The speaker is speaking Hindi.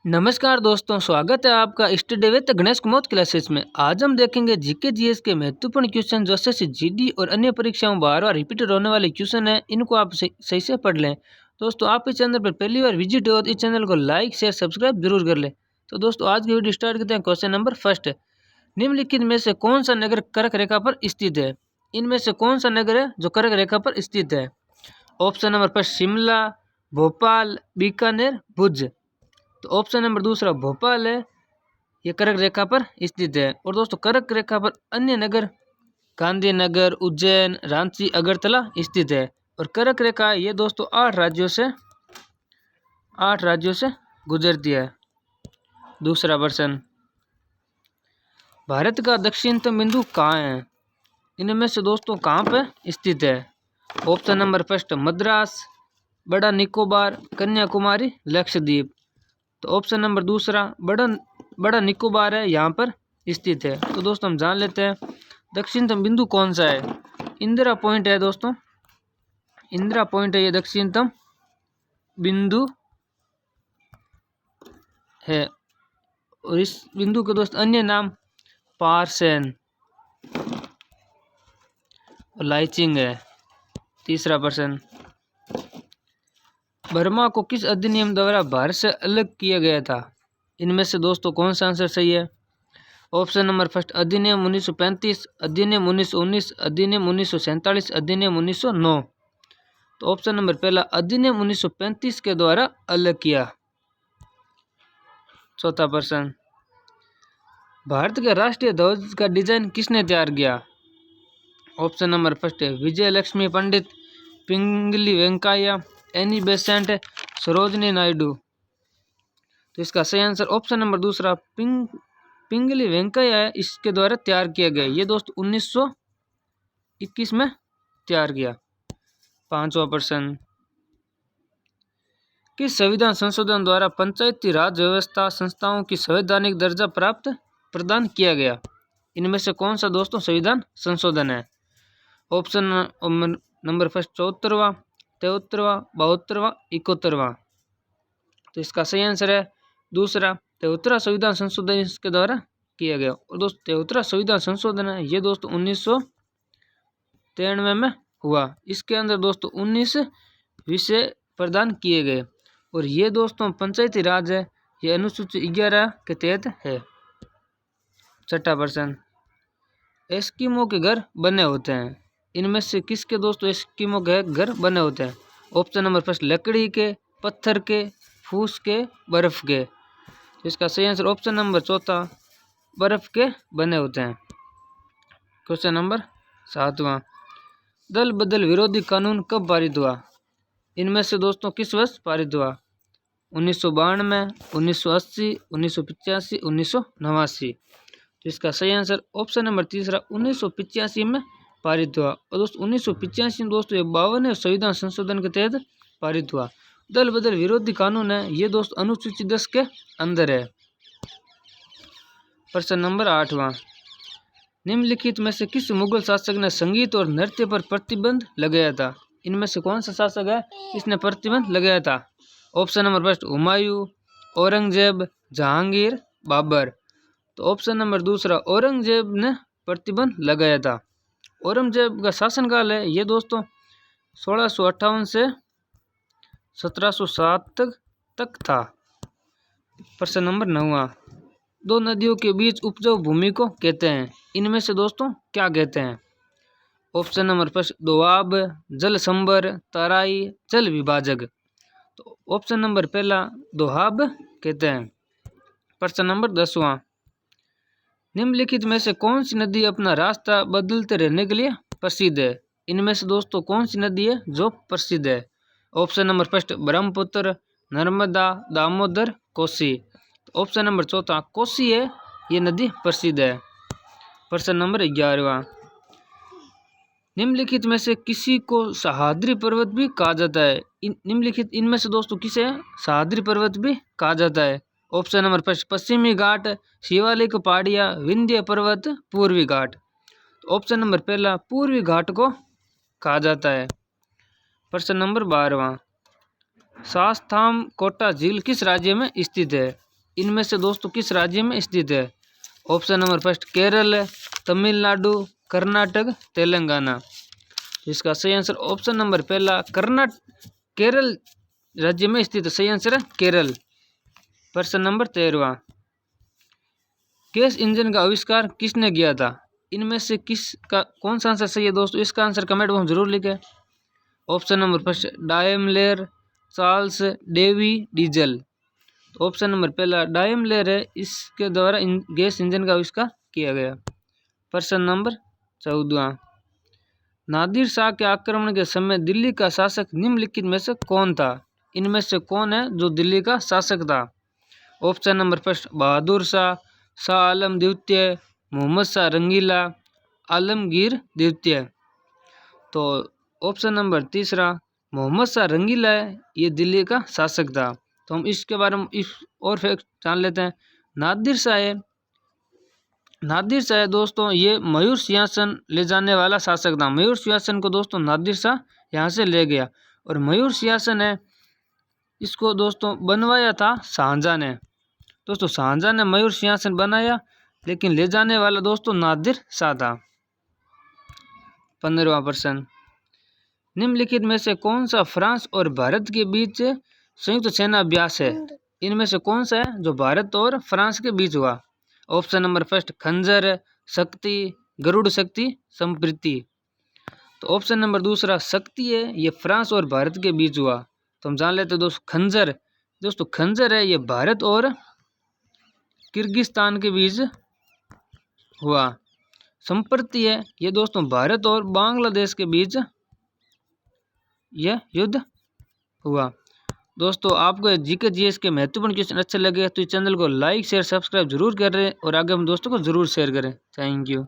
नमस्कार दोस्तों, स्वागत है आपका study with Ganesh Kumar classes में। आज हम देखेंगे जीके जीएस के महत्वपूर्ण क्वेश्चन जो से जीडी और अन्य परीक्षाओं बार बार रिपीटेड होने वाले क्वेश्चन हैं। इनको आप सही से पढ़ लें। दोस्तों, आप इस चैनल पर पहली बार विजिट हो तो इस चैनल को लाइक शेयर सब्सक्राइब जरूर कर लें। तो दोस्तों, आज की वीडियो स्टार्ट करते हैं। क्वेश्चन नंबर फर्स्ट, निम्नलिखित में से कौन सा नगर कर्क रेखा पर स्थित है? इनमें से कौन सा नगर है जो कर्क रेखा पर स्थित है? Option number first Shimla, Bhopal, Bikaner, Bhuj. तो ऑप्शन नंबर दूसरा भोपाल है, ये कर्क रेखा पर स्थित है। और दोस्तों, कर्क रेखा पर अन्य नगर गांधीनगर, उज्जैन, रांची, अगरतला स्थित है। और कर्क रेखा ये दोस्तों 8 राज्यों से गुजरती है। दूसरा प्रश्न, भारत का दक्षिणतम बिंदु कहाँ है? इनमें से दोस्तों कहाँ पे स्थित है? ऑप्शन नंबर फर्स्ट मद्रास, बड़ा निकोबार, कन्याकुमारी, लक्षद्वीप। तो ऑप्शन नंबर दूसरा बड़ा निकोबार है, यहाँ पर स्थित है। तो दोस्तों, हम जान लेते हैं दक्षिणतम बिंदु कौन सा है। इंदिरा पॉइंट है दोस्तों, इंदिरा पॉइंट है, ये दक्षिणतम बिंदु है। और इस बिंदु के दोस्त अन्य नाम पारसेन और लाइचिंग है। तीसरा प्रश्न, बर्मा को किस अधिनियम द्वारा भारत से अलग किया गया था? इनमें से दोस्तों कौन सा आंसर सही है? ऑप्शन नंबर फर्स्ट अधिनियम 1935, अधिनियम 1919, अधिनियम 1947, अधिनियम 1909। तो ऑप्शन नंबर पहला अधिनियम 1935 के द्वारा अलग किया। चौथा प्रश्न, भारत के राष्ट्रीय ध्वज का डिजाइन किसने तैयार किया? ऑप्शन नंबर फर्स्ट है विजय लक्ष्मी पंडित, पिंगली वेंकैया, एनी बेसेंट, सरोजनी नायडू। तो इसका सही आंसर ऑप्शन नंबर दूसरा पिंगली वेंकैया है, इसके द्वारा तैयार किया गया। ये दोस्त 1921 में तैयार किया। पांचवा प्रश्न, किस संविधान संशोधन द्वारा पंचायती राज व्यवस्था संस्थाओं की संवैधानिक दर्जा प्रदान किया गया? इनमें से कौन सा दोस्तों संविधान संशोधन है? ऑप्शन नंबर फर्स्ट 74वां, 73वां, 72वां, 71वां। तो इसका सही आंसर है दूसरा 73वां संविधान संशोधन इसके द्वारा किया गया। और दोस्तों 73वां संविधान संशोधन है, ये दोस्तों 1993 में हुआ। इसके अंदर दोस्तों 19 विषय प्रदान किए गए। और ये दोस्तों पंचायती राज है, ये अनुसूची 11 के तहत है। छठा प्रश्न, एस्किमो के घर बने होते हैं। इनमें से किसके दोस्तों एस्किमो के घर बने होते हैं? ऑप्शन नंबर फर्स्ट लकड़ी के, पत्थर के, फूस के, बर्फ के। तो इसका सही आंसर ऑप्शन नंबर चौथा बर्फ के बने होते हैं। क्वेश्चन नंबर 7वां, दल बदल विरोधी कानून कब पारित हुआ? इनमें से दोस्तों किस वर्ष पारित हुआ? 1992, 1980, 1985, 1989। तो इसका सही आंसर ऑप्शन नंबर तीसरा 1985 में पारित हुआ। और दोस्तों 1985 में दोस्तों 52वें संविधान संशोधन के तहत पारित हुआ। दल बदल विरोधी कानून है, ये दोस्त अनुसूची 10 के अंदर है। प्रश्न नंबर 8वां, निम्नलिखित में से किस मुगल शासक ने संगीत और नृत्य पर प्रतिबंध लगाया था? इनमें से कौन सा शासक है इसने प्रतिबंध लगाया था? Option number first Humayun, Aurangzeb, Jahangir, Babur. तो ऑप्शन नंबर दूसरा औरंगजेब ने प्रतिबंध लगाया था। औरंगजेब का शासनकाल है, ये दोस्तों 1658 से 1707 तक था। प्रश्न नंबर 9वां, दो नदियों के बीच उपजाऊ भूमि को कहते हैं। इनमें से दोस्तों क्या कहते हैं? ऑप्शन नंबर फर्स्ट दोआब, जल संभर, तराई, जल विभाजक। तो ऑप्शन नंबर पहला दोआब कहते हैं। प्रश्न नंबर 10वां, निम्नलिखित में से कौन सी नदी अपना रास्ता बदलते रहने के लिए प्रसिद्ध है? इनमें से दोस्तों कौन सी नदी है जो प्रसिद्ध है? Option number first Brahmaputra, Narmada, Damodar, Kosi. Option number चौथा कोसी है, ये नदी प्रसिद्ध है। प्रश्न नंबर 11वां, निम्नलिखित में से किसी को सह्याद्री पर्वत भी कहा जाता है? निम्नलिखित इनमें से दोस्तों किसे सह्याद्री पर्वत भी कहा जाता है? ऑप्शन नंबर फर्स्ट पश्चिमी घाट, शिवालिक पहाड़ियाँ, विंध्य पर्वत, पूर्वी घाट। ऑप्शन नंबर पहला पूर्वी घाट को कहा जाता है। प्रश्न नंबर 12वां, शास्ताम कोटा झील किस राज्य में स्थित है? इनमें से दोस्तों किस राज्य में स्थित है? Option number first Kerala, Tamil Nadu, Karnataka, Telangana. इसका सही आंसर ऑप्शन नंबर पहला केरल राज्य में स्थित। सही आंसर है केरल। प्रश्न नंबर 13वां, गैस इंजन का आविष्कार किसने किया था? इनमें से किसका कौन सा आंसर सही है दोस्तों? इसका आंसर कमेंट बॉक्स में जरूर लिखें। Option number first Daimler, Charles, Davy, Diesel. तो ऑप्शन नंबर पहला डायमलर है, इसके द्वारा गैस इंजन का आविष्कार किया गया। प्रश्न नंबर 14, नादिर शाह के आक्रमण के समय दिल्ली का शासक निम्नलिखित में से कौन था? इनमें से कौन है जो दिल्ली का शासक था? Option number first Bahadur Shah, Shah Alam द्वितीय, मोहम्मद शाह रंगीला, आलमगीर द्वितीय। तो ऑप्शन नंबर तीसरा मोहम्मद शाह रंगीला है, ये दिल्ली का शासक था। तो हम इसके बारे में इस और फैक्ट जान लेते हैं। नादिर शाह है दोस्तों, ये मयूर सिंहासन ले जाने वाला शासक था। मयूर सिंहासन को दोस्तों नादिर शाह यहाँ से ले गया। और मयूर सिंहासन है, इसको दोस्तों बनवाया था शाहजहां ने। दोस्तों शाहजहां ने मयूर सिंहासन बनाया, लेकिन ले जाने वाला दोस्तों नादिर शाह था। 15वां प्रश्न, निम्नलिखित में से कौन सा फ्रांस और भारत के बीच संयुक्त सेना अभ्यास है? इनमें से कौन सा है जो भारत और फ्रांस के बीच हुआ? ऑप्शन नंबर फर्स्ट खंजर, शक्ति, गरुड़ शक्ति, संप्रीति। तो ऑप्शन नंबर दूसरा शक्ति है, ये फ्रांस और भारत के बीच हुआ। तो हम जान लेते हैं दोस्तों खंजर। दोस्तों खंजर है, ये भारत और किर्गिस्तान के बीच हुआ। संप्रीति है, ये दोस्तों भारत और बांग्लादेश के बीच यह युद्ध हुआ। दोस्तों आपको जीके जीएस के महत्वपूर्ण क्वेश्चन अच्छे लगे तो इस चैनल को लाइक शेयर सब्सक्राइब जरूर करें और आगे हम दोस्तों को जरूर शेयर करें। Thank you.